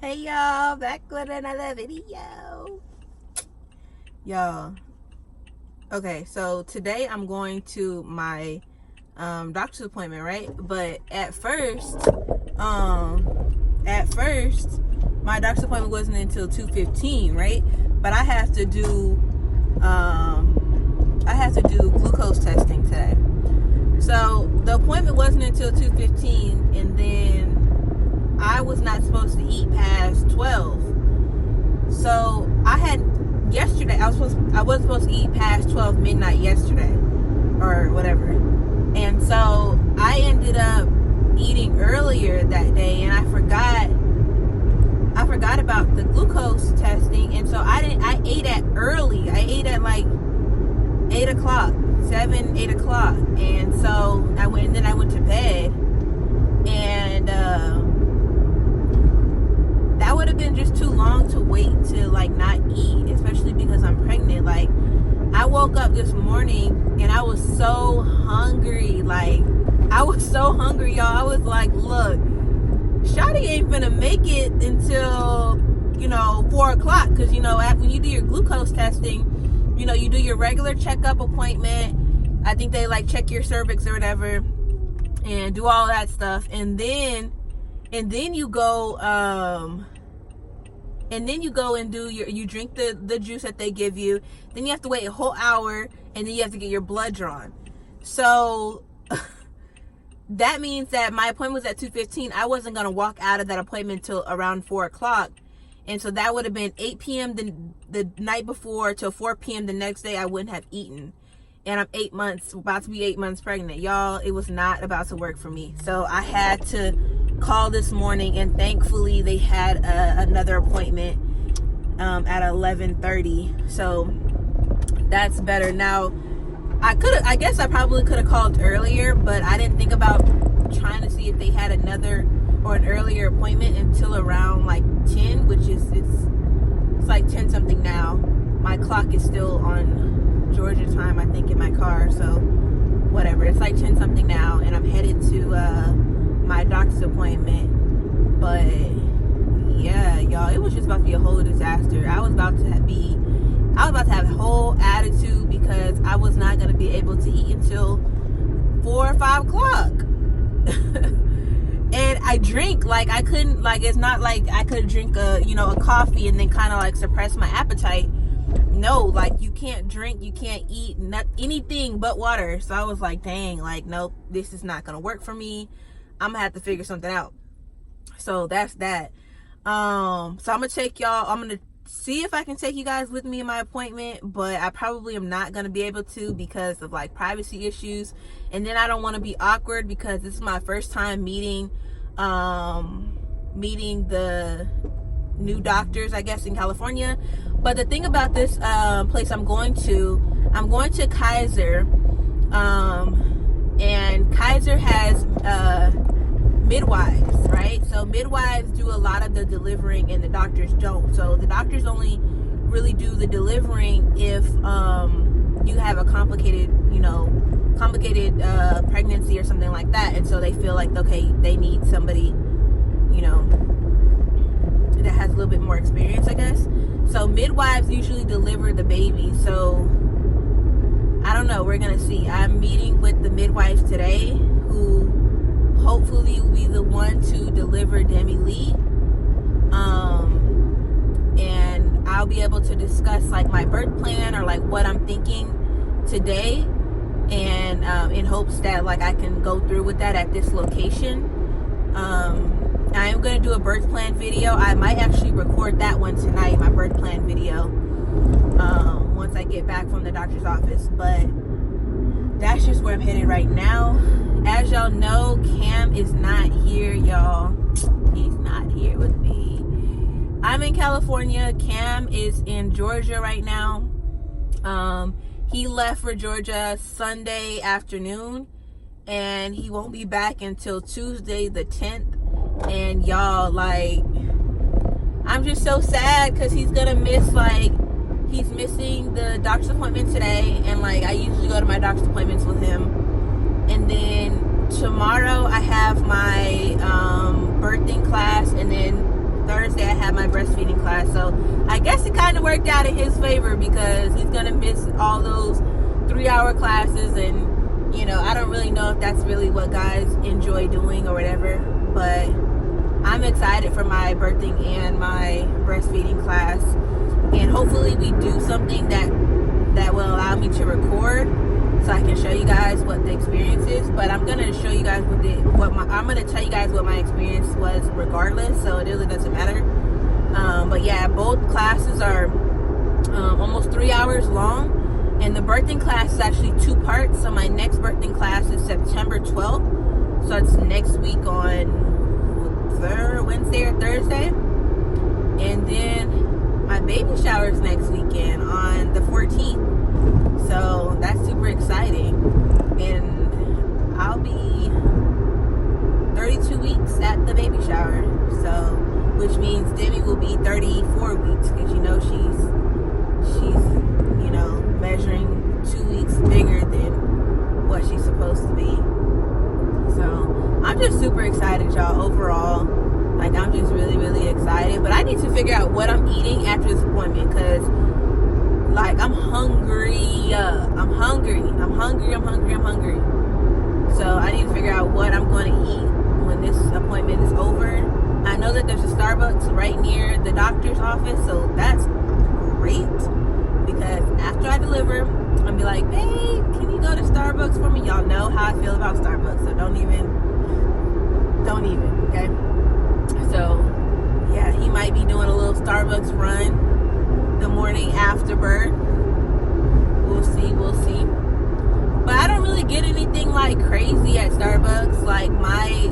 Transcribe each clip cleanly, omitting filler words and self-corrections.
Hey y'all, back with another video. Y'all, okay, so today I'm going to my doctor's appointment, right? But at first my doctor's appointment wasn't until 2:15, right? But I have to do glucose testing today. So the appointment wasn't until 2:15, and then I was not supposed to eat past 12. So I wasn't supposed to eat past 12 midnight yesterday or whatever. And so I ended up eating earlier that day, and I forgot about the glucose testing. And so I ate at early. I ate at like 8 o'clock, 8 o'clock. And so I went to bed, and that would have been just too long to wait to like not eat, especially because I'm pregnant. Like, I woke up this morning and I was so hungry. Like, I was so hungry, y'all. I was like, look, Shawty ain't gonna make it until 4 o'clock, because when you do your glucose testing, you do your regular checkup appointment. I think they like check your cervix or whatever and do all that stuff, and then you go and do you drink the juice that they give you. Then you have to wait a whole hour, and then you have to get your blood drawn. So that means that my appointment was at 2:15. I wasn't going to walk out of that appointment until around 4 o'clock. And so that would have been 8 p.m. the night before till 4 p.m. the next day. I wouldn't have eaten. And I'm about to be 8 months pregnant. Y'all, it was not about to work for me. So I had to call this morning, and thankfully they had another appointment at 11:30. So that's better. Now, I guess I probably could have called earlier, but I didn't think about trying to see if they had an earlier appointment until around like 10, which is it's like 10 something now. My clock is still on Georgia time, I think, in my car, so whatever. It's like 10 something now, and I'm headed to my doctor's appointment. But yeah, y'all, it was just about to be a whole disaster. I was about to have a whole attitude because I was not going to be able to eat until 4 or 5 o'clock. And I drink, like, I couldn't, like, it's not like I could drink a coffee and then kind of like suppress my appetite. No, like, you can't drink, you can't eat anything but water. So I was like, dang, like, nope, this is not gonna work for me. I'm gonna have to figure something out. So that's that. So I'm gonna see if I can take you guys with me in my appointment, but I probably am not gonna be able to because of like privacy issues. And then I don't want to be awkward because this is my first time meeting the new doctors, I guess, in California. But the thing about this place I'm going to Kaiser, and Kaiser has midwives, right? So midwives do a lot of the delivering and the doctors don't. So the doctors only really do the delivering if you have a complicated pregnancy or something like that. And so they feel like, okay, they need somebody that has a little bit more experience, I guess. So midwives usually deliver the baby. So I don't know, we're gonna see. I'm meeting with the midwife today, who hopefully will be the one to deliver Demi Lee. And I'll be able to discuss like my birth plan or like what I'm thinking today, and in hopes that like I can go through with that at this location. I am going to do a birth plan video. I might actually record that one tonight, my birth plan video, once I get back from the doctor's office. But that's just where I'm headed right now. As y'all know, Cam is not here, y'all. He's not here with me. I'm in California. Cam is in Georgia right now. He left for Georgia Sunday afternoon, and he won't be back until Tuesday the 10th. And y'all, like, I'm just so sad because he's gonna miss, like, he's missing the doctor's appointment today, and like I usually go to my doctor's appointments with him. And then tomorrow I have my birthing class, and then Thursday I my breastfeeding class. So I guess it kind of worked out in his favor, because he's gonna miss all those 3-hour classes, and you know, I don't really know if that's really what guys enjoy doing or whatever, but I'm excited for my birthing and my breastfeeding class, and hopefully we do something that will allow me to record, so I can show you guys what the experience is. But I'm gonna show you guys I'm gonna tell you guys what my experience was regardless, so it really doesn't matter. But yeah, both classes are almost 3 hours long, and the birthing class is actually 2 parts. So my next birthing class is September 12th, so it's next week on Wednesday or Thursday, and then my baby shower is next weekend on the 14th. So that's super exciting, and I'll be 32 weeks at the baby shower, so which means Demi will be 34 weeks, because you know she's you know, measuring 2 weeks bigger than what she's supposed to be. So I'm just super excited, y'all, overall. Like, I'm just really, really excited. But I need to figure out what I'm eating after this appointment, because like, I'm hungry. So I need to figure out what I'm going to eat when this appointment is over. I know that there's a Starbucks right near the doctor's office, so that's great, because after I deliver, I'm gonna be like, babe, can you go to Starbucks for me? Y'all know how I feel about Starbucks, so don't even, okay? So yeah, he might be doing a little Starbucks run the morning after birth. We'll see. But I don't really get anything like crazy at Starbucks. Like my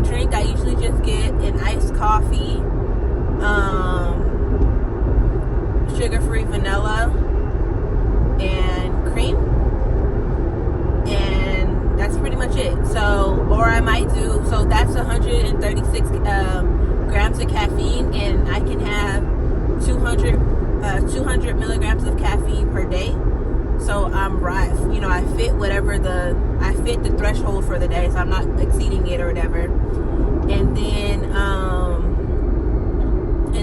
drink, I usually just get an iced coffee, sugar-free vanilla and cream, and that's pretty much it. So, or I might do, so that's 136 grams of caffeine, and I can have 200 milligrams of caffeine per day. So I'm right, you know, I fit the threshold for the day, so I'm not exceeding it or whatever. And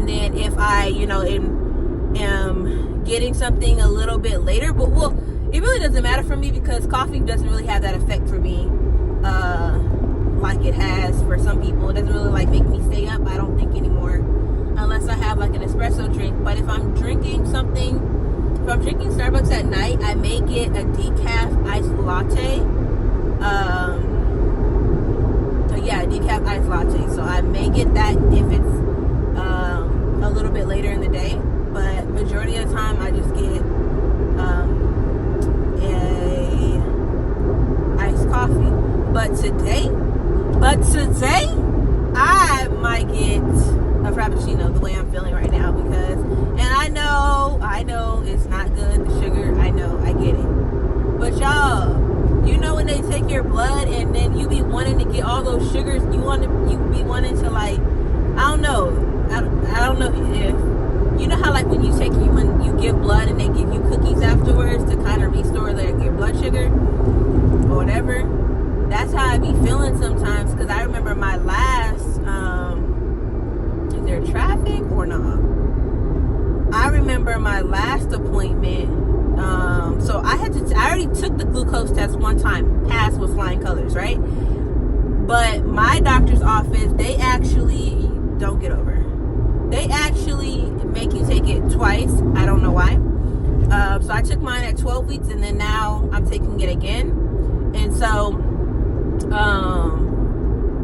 then if I, you know, am getting something a little bit later, but well, it really doesn't matter for me, because coffee doesn't really have that effect for me like it has for some people. It doesn't really like make me stay up, I don't think, anymore, unless I have like an espresso drink. But if I'm drinking Starbucks at night, I may get a decaf iced latte. So yeah, a decaf iced latte. So I may get that if it's a little bit later in the day. But majority of the time, I just get a iced coffee. But today, I might get a frappuccino, the way I'm feeling right now, because, and I know it's not good, the sugar, I know, I get it, but y'all, you know, when they take your blood and then you be wanting to get all those sugars, you be wanting to, like, I don't know if, you know how, like, when you give blood and they give you cookies afterwards to kind of restore your blood sugar, or whatever, that's how I be feeling sometimes, because I remember my last, is there traffic or not? I remember my last appointment, so I already took the glucose test one time, passed with flying colors, right? But my doctor's office, they actually, don't get over, they actually make you take it twice. I don't know why. So I took mine at 12 weeks, and then now I'm taking it again. And so,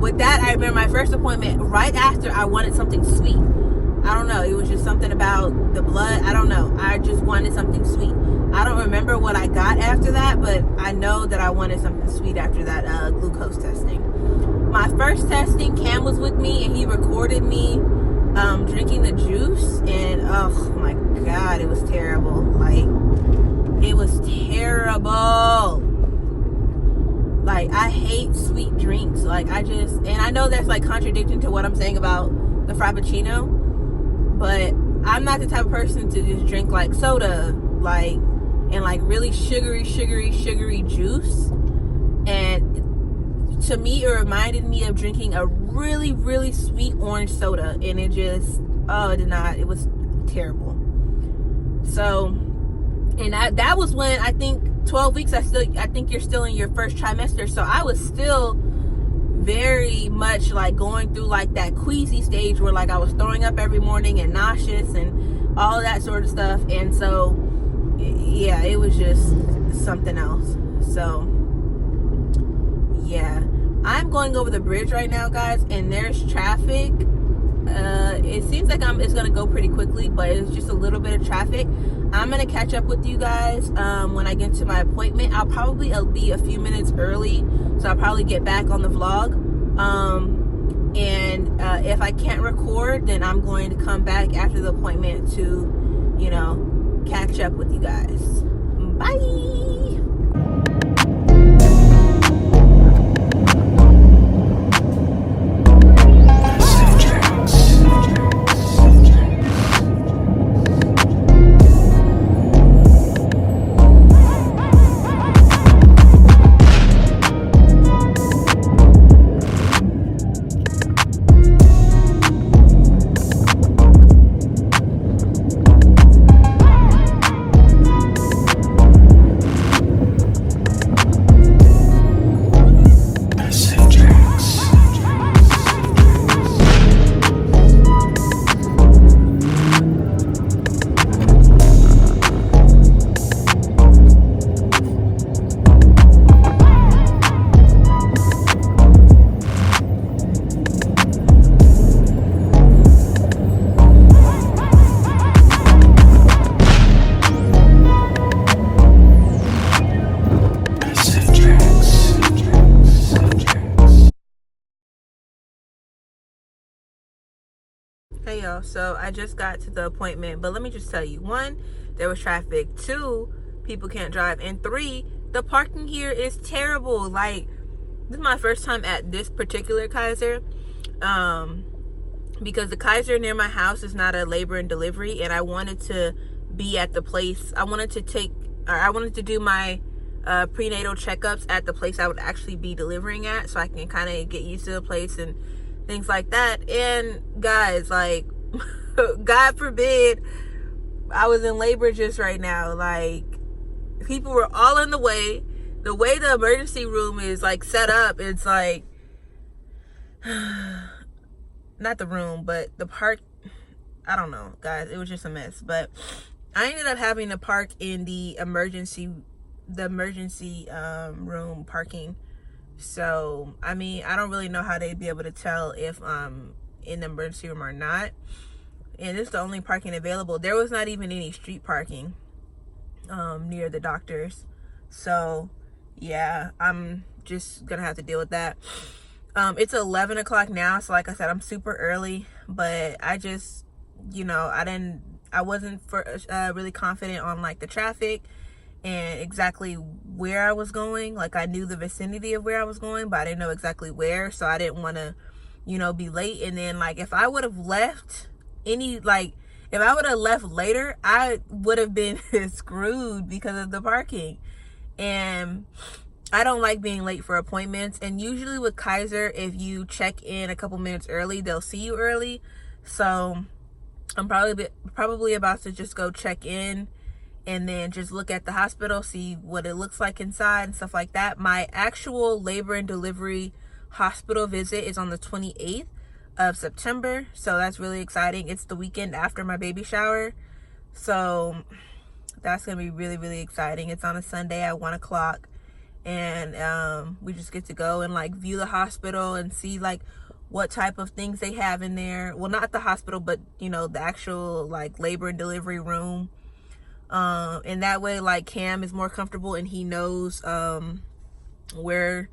with that, I remember my first appointment, right after, I wanted something sweet. I don't know, it was just something about the blood, I don't know, I just wanted something sweet. I don't remember what I got after that, but I know that I wanted something sweet after that glucose testing. My first testing, Cam was with me, and he recorded me drinking the juice, and oh my god, it was terrible. Like, it was terrible. Like, I hate sweet drinks. Like, and I know that's like contradicting to what I'm saying about the frappuccino, but I'm not the type of person to just drink like soda, like, and like really sugary juice. And to me, it reminded me of drinking a really, really sweet orange soda, and it just, it was terrible. So, and that was when, I think 12 weeks, I think you're still in your first trimester, so I was still very much like going through like that queasy stage where like I was throwing up every morning and nauseous and all of that sort of stuff. And so yeah, it was just something else. So yeah, I'm going over the bridge right now, guys, and there's traffic. It seems like it's gonna go pretty quickly, but it's just a little bit of traffic. I'm gonna catch up with you guys when I get to my appointment. I'll probably be a few minutes early, so I'll probably get back on the vlog. And if I can't record, then I'm going to come back after the appointment to, you know, catch up with you guys. Bye. Hey y'all, so I just got to the appointment, but let me just tell you, 1, there was traffic, 2, people can't drive, and 3, the parking here is terrible. Like, this is my first time at this particular Kaiser, because the Kaiser near my house is not a labor and delivery, and I wanted to be at the place. I wanted to do my prenatal checkups at the place I would actually be delivering at, so I can kind of get used to the place and things like that. And guys, like, God forbid I was in labor just right now. Like, people were all in the way. The way the emergency room is like set up, it's like not the room, but the park. I don't know, guys, it was just a mess. But I ended up having to park in the emergency room parking. So, I mean, I don't really know how they'd be able to tell if I'm in the emergency room or not. And it's the only parking available. There was not even any street parking near the doctors. So, yeah, I'm just going to have to deal with that. It's 11 o'clock now. So, like I said, I'm super early. But I just, you know, I wasn't really confident on, like, the traffic and exactly where I was going. Like, I knew the vicinity of where I was going, but I didn't know exactly where, so I didn't want to, you know, be late. And then, like, if I would have left later, I would have been screwed because of the parking. And I don't like being late for appointments, and usually with Kaiser, if you check in a couple minutes early, they'll see you early. So I'm probably about to just go check in and then just look at the hospital, see what it looks like inside and stuff like that. My actual labor and delivery hospital visit is on the 28th of September. So that's really exciting. It's the weekend after my baby shower. So that's going to be really, really exciting. It's on a Sunday at 1 o'clock. And we just get to go and like view the hospital and see like what type of things they have in there. Well, not the hospital, but you know, the actual like labor and delivery room. And that way, like, Cam is more comfortable and he knows where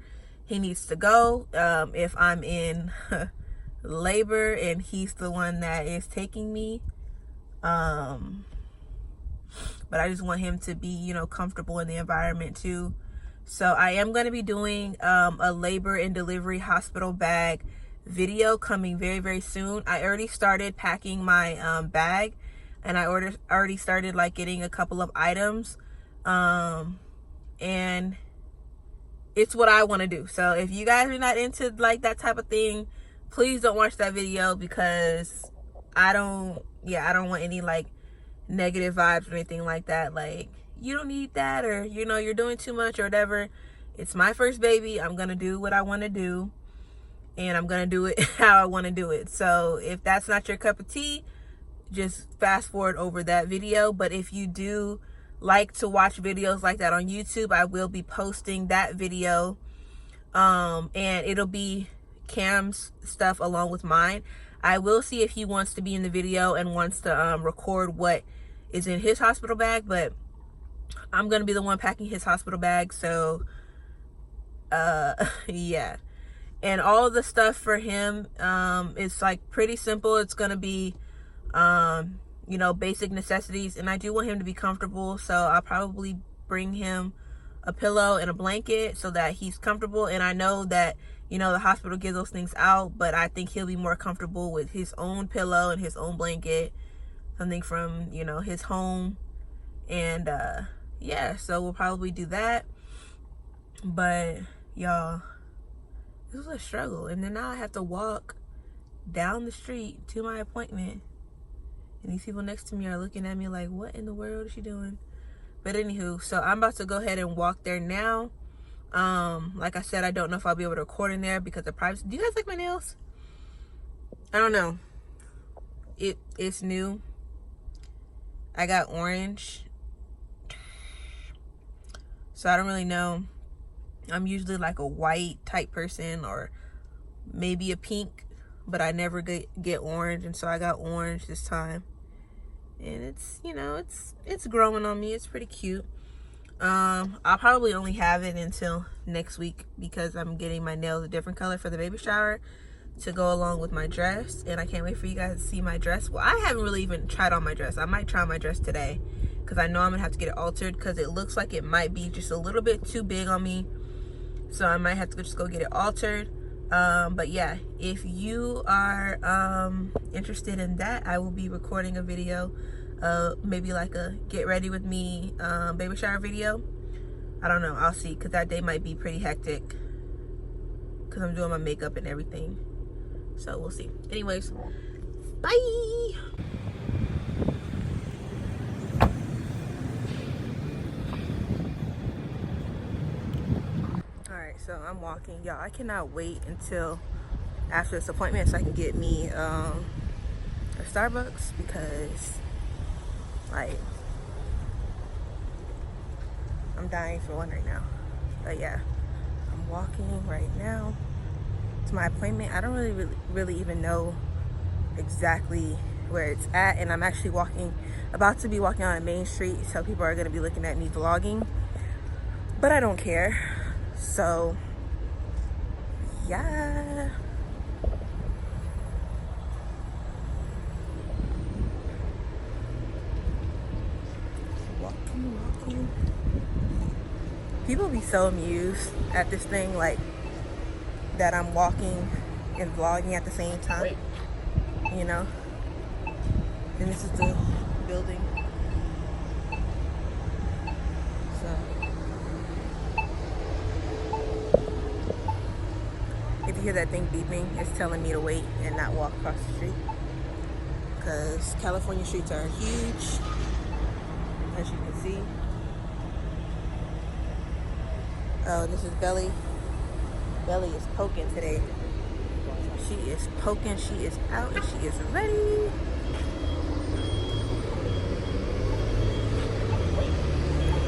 he needs to go if I'm in labor and he's the one that is taking me. But I just want him to be, you know, comfortable in the environment too. So I am going to be doing a labor and delivery hospital bag video coming very, very soon. I already started packing my bag. And I already started like getting a couple of items. And it's what I want to do. So if you guys are not into like that type of thing, please don't watch that video, because I don't want any like negative vibes or anything like that. Like, you don't need that, or you know, you're doing too much or whatever. It's my first baby. I'm gonna do what I want to do, and I'm gonna do it how I want to do it. So if that's not your cup of tea, just fast forward over that video. But if you do like to watch videos like that on YouTube, I will be posting that video, and it'll be Cam's stuff along with mine. I will see if he wants to be in the video and wants to record what is in his hospital bag, but I'm gonna be the one packing his hospital bag. So yeah, and all of the stuff for him is like pretty simple. It's gonna be you know, basic necessities, and I do want him to be comfortable, so I'll probably bring him a pillow and a blanket so that he's comfortable. And I know that, you know, the hospital gives those things out, but I think he'll be more comfortable with his own pillow and his own blanket, something from, you know, his home. And yeah, so we'll probably do that. But y'all, this was a struggle. And then now I have to walk down the street to my appointment, and these people next to me are looking at me like, what in the world is she doing? But anywho, so I'm about to go ahead and walk there now. Like I said, I don't know if I'll be able to record in there because of privacy. Do you guys like my nails? I don't know. It's new. I got orange, so I don't really know. I'm usually like a white type person, or maybe a pink, but I never get orange, and so I got orange this time. And it's, you know, it's growing on me. It's pretty cute. I'll probably only have it until next week, because I'm getting my nails a different color for the baby shower to go along with my dress. And I can't wait for you guys to see my dress. Well, I haven't really even tried on my dress. I might try on my dress today, because I know I'm gonna have to get it altered, because it looks like it might be just a little bit too big on me. So I might have to just go get it altered. But yeah, if you are interested in that, I will be recording a video, maybe like a get ready with me baby shower video. I don't know, I'll see, because that day might be pretty hectic, because I'm doing my makeup and everything. So we'll see. Anyways, bye. So I'm walking, y'all. I cannot wait until after this appointment so I can get me a Starbucks, because like I'm dying for one right now. But yeah, I'm walking right now to my appointment. I don't really even know exactly where it's at, and I'm actually about to be walking on a main street, so people are gonna be looking at me vlogging, but I don't care. So yeah, walking. People be so amused at this thing, like that I'm walking and vlogging at the same time, you know. And this is the building. So if you hear that thing beeping, it's telling me to wait and not walk across the street, because California streets are huge, as you can see. Oh, this is Belly. Belly is poking today. She is poking, she is out, and she is ready.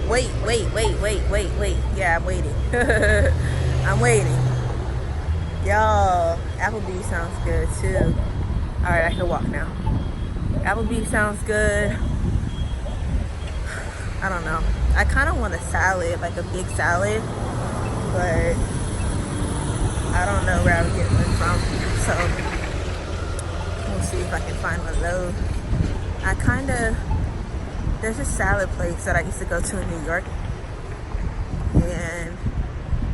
Wait. Yeah, I'm waiting. I'm waiting. Y'all, Applebee's sounds good too. Alright, I can walk now. Applebee's sounds good. I don't know. I kind of want a salad, like a big salad, but I don't know where I'm getting it from. So we'll see if I can find one of those. There's a salad place that I used to go to in New York, and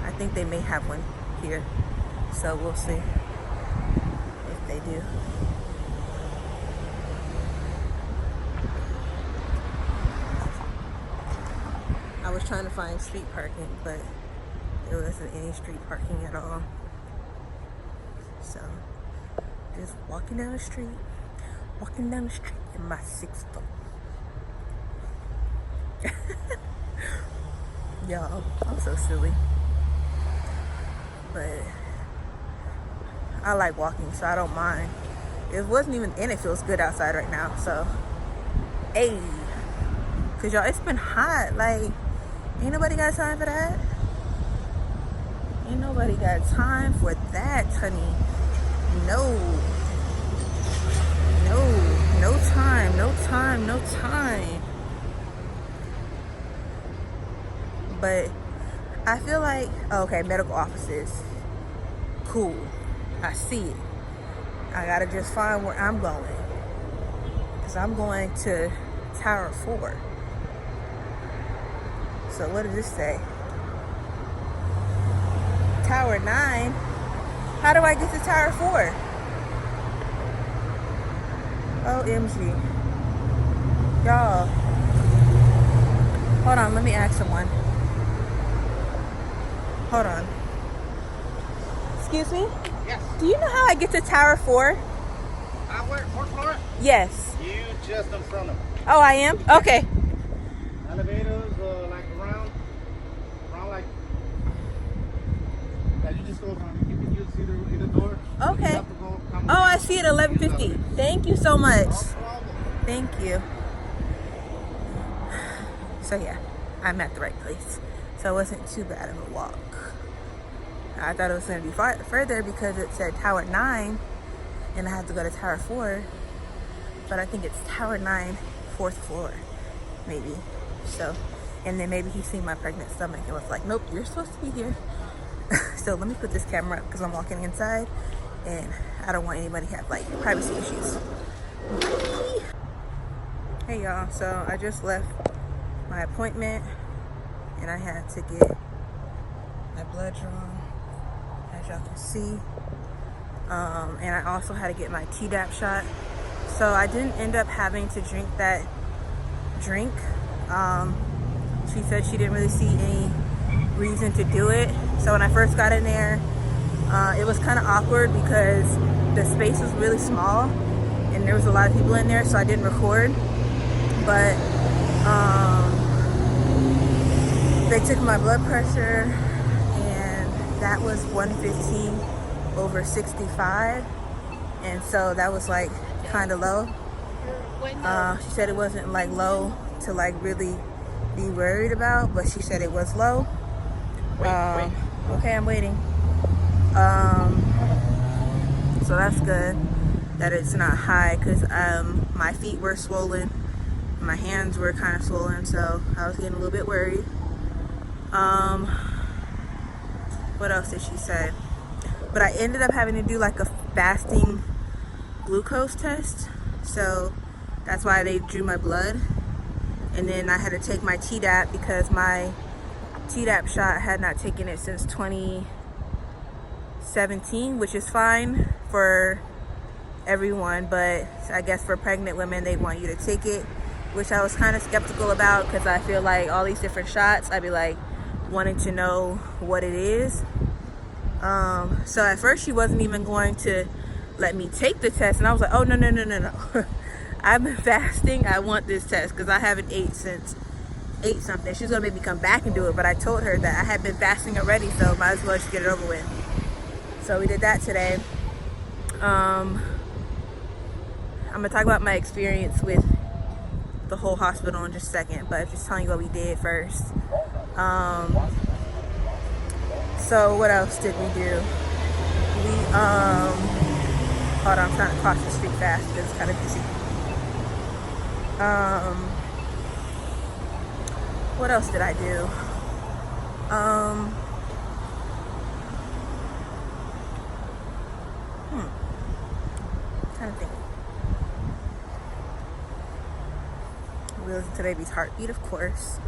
I think they may have one here. So we'll see if they do. I was trying to find street parking, but There wasn't any street parking at all. So just walking down the street in my 6'4". Y'all, I'm so silly. But I like walking, so I don't mind. It wasn't even, and it feels good outside right now, so hey. Cause y'all, it's been hot. Like, ain't nobody got time for that. Ain't nobody got time for that, honey. No time. But I feel like, okay, medical offices, cool, I see it. I gotta just find where I'm going, because I'm going to Tower 4. So what does this say? Tower 9? How do I get to Tower 4? OMG. Y'all. Hold on, let me ask someone. Hold on. Excuse me? Yes. Do you know how I get to Tower 4? Where? Fourth floor? Yes. You just in front of it. Oh, I am? Okay. Elevators, like around like that. You just go around. You can use either door. Okay. You have to go, Oh, I see it, 11:50. Thank you so much. No problem. Thank you. So yeah, I'm at the right place. So it wasn't too bad of a walk. I thought it was going to be further because it said Tower 9 and I had to go to Tower 4. But I think it's Tower 9, 4th floor, maybe. So, and then maybe he's seen my pregnant stomach and was like, nope, you're supposed to be here. So let me put this camera up because I'm walking inside and I don't want anybody to have like privacy issues. Bye. Hey y'all, so I just left my appointment and I had to get my blood drawn, as y'all can see. And I also had to get my Tdap shot. So I didn't end up having to drink that drink. She said she didn't really see any reason to do it. So when I first got in there, it was kind of awkward because the space was really small and there was a lot of people in there, so I didn't record. But they took my blood pressure and that was 115/65, and so that was like kind of low. She said it wasn't like low to like really be worried about, but she said it was low. Wait. Okay, I'm waiting. So that's good that it's not high, because my feet were swollen, my hands were kind of swollen, so I was getting a little bit worried. What else did she say? But I ended up having to do like a fasting glucose test, so that's why they drew my blood. And then I had to take my Tdap because my Tdap shot had not taken it since 2017, which is fine for everyone, but I guess for pregnant women they want you to take it, which I was kind of skeptical about because I feel like all these different shots, I'd be like wanting to know what it is. So at first she wasn't even going to let me take the test, and I was like, oh no I've been fasting, I want this test because I haven't ate since 8 something. She's gonna make me come back and do it, but I told her that I had been fasting already, so might as well just get it over with. So we did that today. I'm gonna talk about my experience with the whole hospital in just a second, but just telling you what we did first. So what else did we do? We hold on, I'm trying to cross the street fast because it's kind of busy. What else did I do? Trying to think. We listen to baby's heartbeat, of course.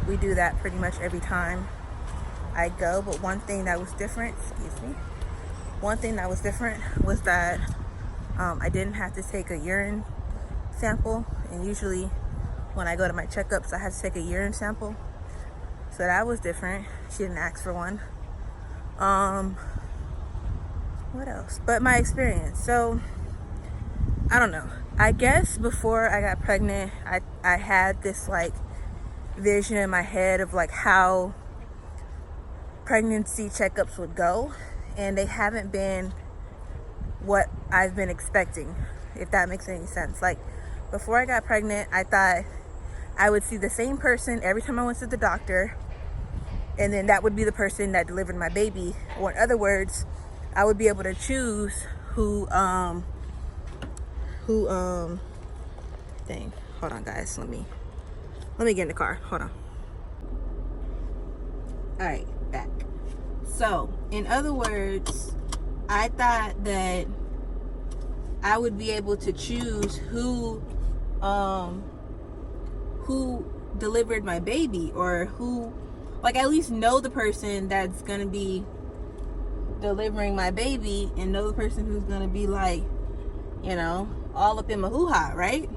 We do that pretty much every time I go, but one thing that was different, one thing that was different was that I didn't have to take a urine sample, and usually when I go to my checkups I have to take a urine sample, so that was different. She didn't ask for one. What else? But my experience. So, I don't know. I guess before I got pregnant, I had this like vision in my head of like how pregnancy checkups would go, and they haven't been what I've been expecting, if that makes any sense. Like before I got pregnant, I thought I would see the same person every time I went to the doctor, and then that would be the person that delivered my baby. Or in other words, I would be able to choose who dang, hold on guys, let me get in the car, hold on. All right, back. So in other words, I thought that I would be able to choose who delivered my baby, or who, like, at least know the person that's gonna be delivering my baby, and know the person who's gonna be like, you know, all up in my hoo-ha, right?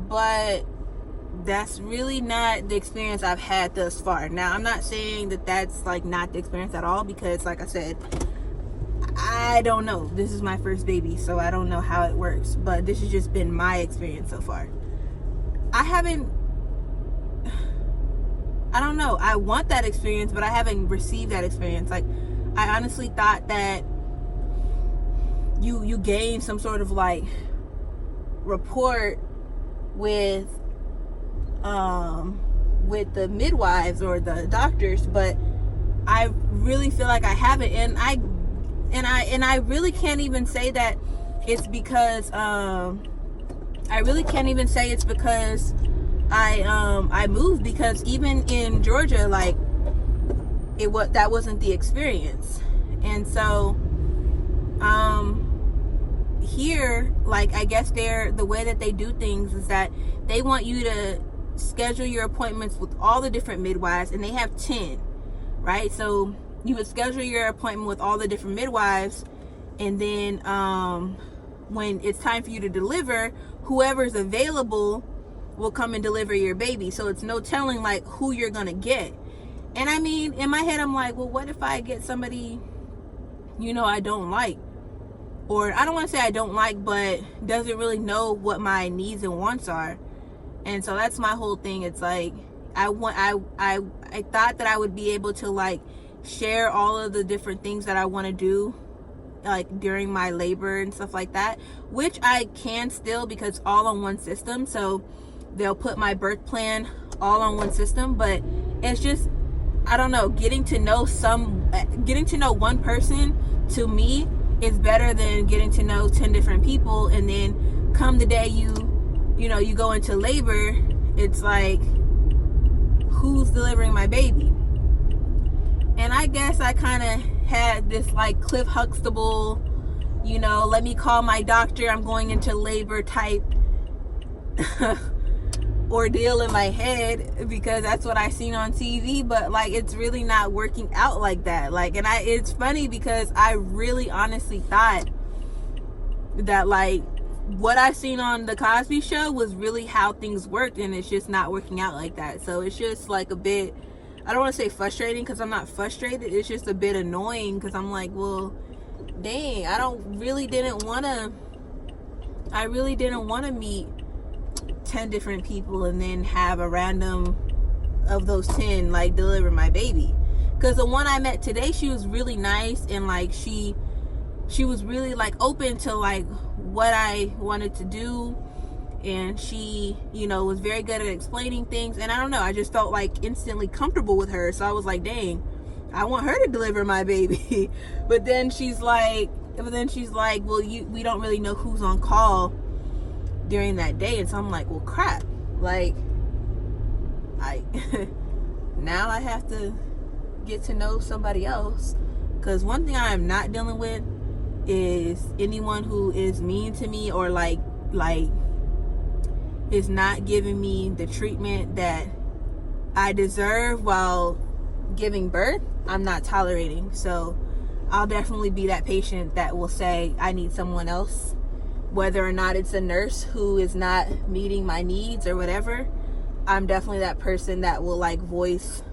But that's really not the experience I've had thus far. Now, I'm not saying that that's like not the experience at all, because like I said, I don't know. This is my first baby, so I don't know how it works, but this has just been my experience so far. I don't know. I want that experience, but I haven't received that experience. Like, I honestly thought that you gain some sort of like rapport with the midwives or the doctors, but I really feel like I haven't, and I really can't even say that it's because I really can't even say it's because I moved, because even in Georgia, like, that wasn't the experience. And so here, like, I guess the way that they do things is that they want you to schedule your appointments with all the different midwives, and they have 10, right? So you would schedule your appointment with all the different midwives, and then when it's time for you to deliver, whoever's available will come and deliver your baby. So it's no telling like who you're gonna get. And I mean, in my head, I'm like, well, what if I get somebody, you know, I don't like? Or I don't want to say I don't like, but doesn't really know what my needs and wants are. And so that's my whole thing. It's like, I thought that I would be able to like share all of the different things that I want to do, like during my labor and stuff like that, which I can still, because all on one system. So they'll put my birth plan all on one system, but it's just, I don't know, getting to know one person, to me, is better than getting to know 10 different people, and then come the day you go into labor, it's like, who's delivering my baby? And I guess I kind of had this like Cliff Huxtable, you know, let me call my doctor, I'm going into labor type ordeal in my head, because that's what I seen on TV. But like, it's really not working out like that. Like, and it's funny because I really honestly thought that like what I seen on the Cosby Show was really how things worked, and it's just not working out like that. So it's just like a bit, I don't want to say frustrating, because I'm not frustrated. It's just a bit annoying, because I'm like, well, dang, I really didn't want to meet 10 different people and then have a random of those 10 like deliver my baby. Because the one I met today, she was really nice, and like she was really like open to like what I wanted to do, and she, you know, was very good at explaining things. And I don't know, I just felt like instantly comfortable with her. So I was like, dang, I want her to deliver my baby. But then she's like, well, we don't really know who's on call during that day. And so I'm like, well, crap, like now I have to get to know somebody else. Because one thing I am not dealing with is anyone who is mean to me, or like is not giving me the treatment that I deserve while giving birth. I'm not tolerating. So I'll definitely be that patient that will say I need someone else, whether or not it's a nurse who is not meeting my needs or whatever. I'm definitely that person that will like voice,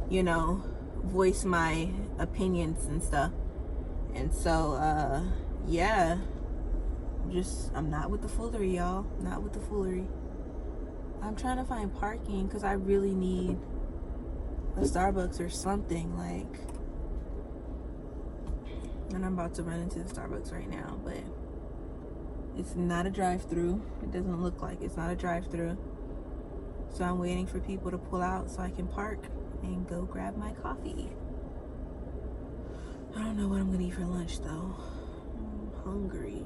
you know, voice my opinions and stuff. And so, yeah, I'm not with the foolery, y'all. Not with the foolery. I'm trying to find parking because I really need a Starbucks or something, like, and I'm about to run into the Starbucks right now, but it's not a drive-through. It doesn't look like it's not a drive-through. So I'm waiting for people to pull out so I can park and go grab my coffee. I don't know what I'm gonna eat for lunch though. I'm hungry.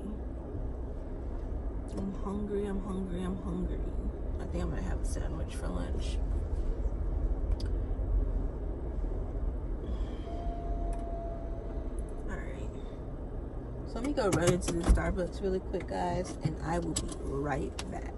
I'm hungry. I think I'm gonna have a sandwich for lunch. Alright. So let me go run into the Starbucks really quick, guys, and I will be right back.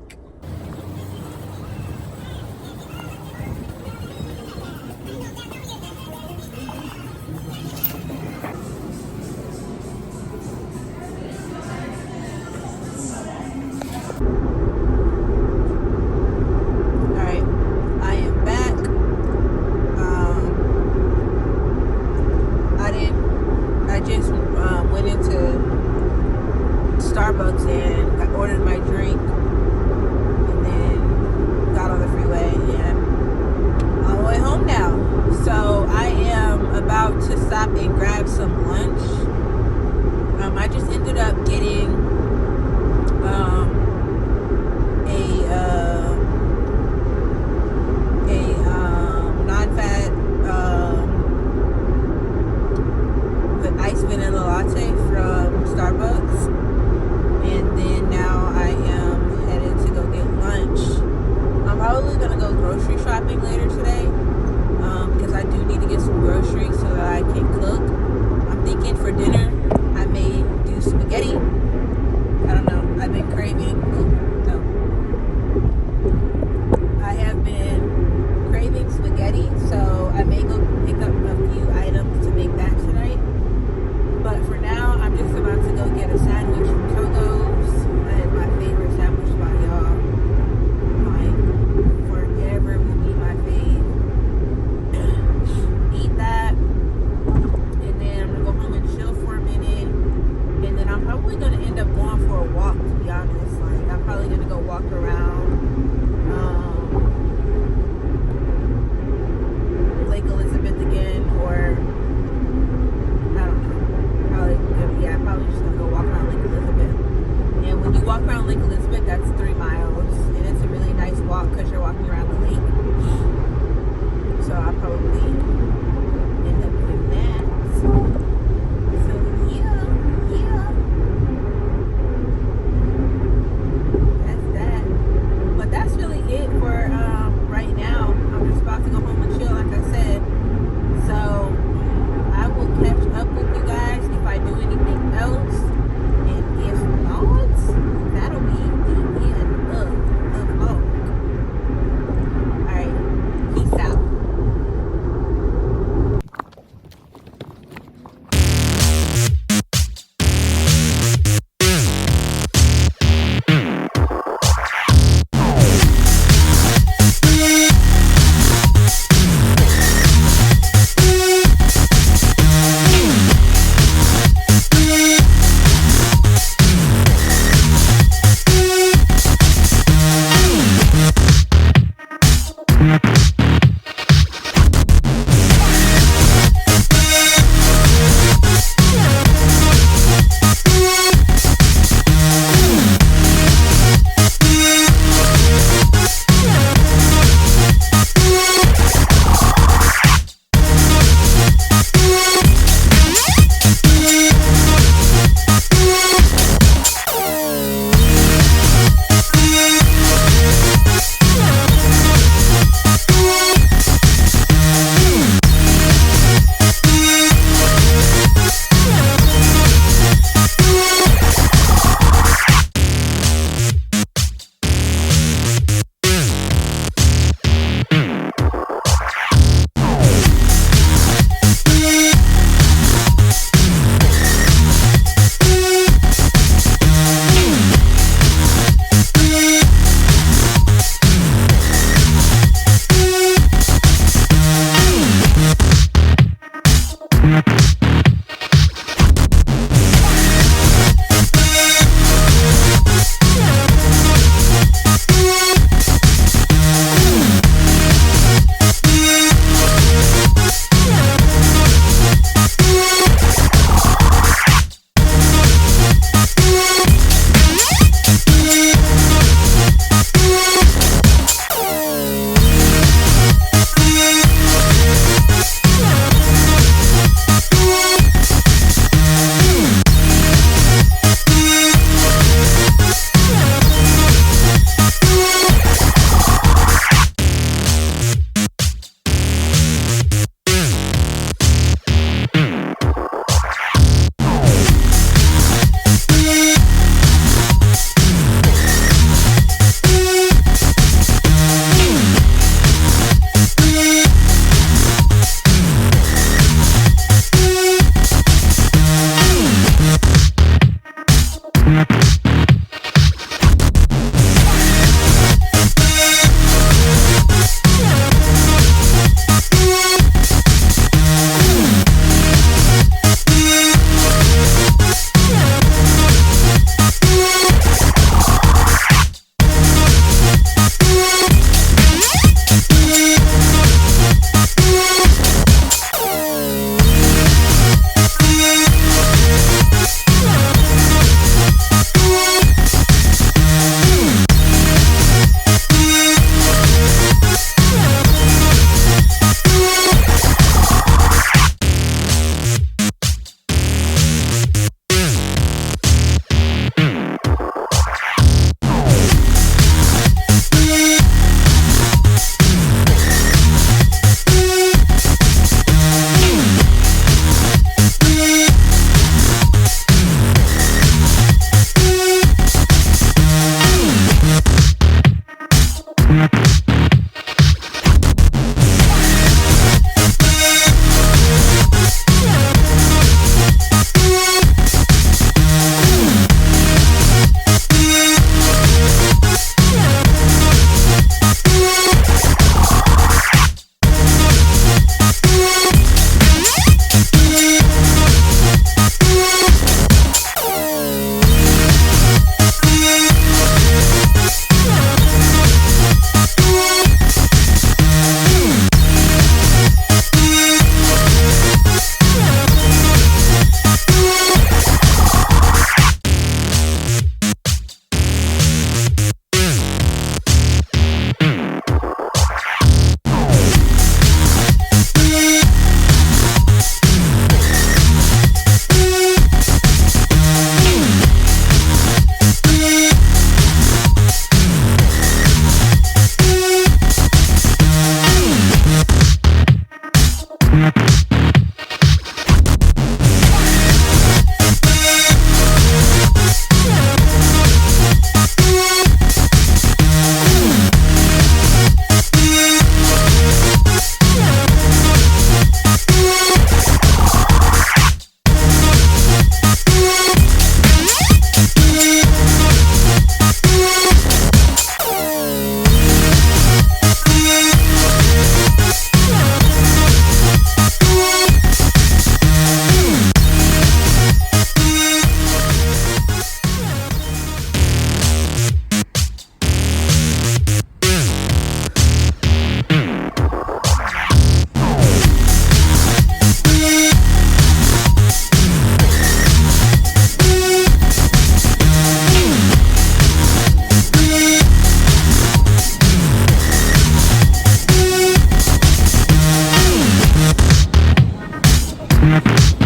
Starbucks and I ordered my drink and then got on the freeway and I'm on my way home now. So I am about to stop and grab some lunch. I just ended up getting a non-fat iced vanilla latte from Starbucks. And then now I am headed to go get lunch. I'm probably gonna go grocery shopping later today because I do need to get some groceries so that I can cook. I'm thinking for dinner I may do spaghetti. I don't know. I've been craving. I have been craving spaghetti, so I may go pick up a few items to make that tonight. But for now, I'm just about to go get a sandwich from Togo's. That is my favorite sandwich spot, y'all. Mine forever will be my fave. Bye.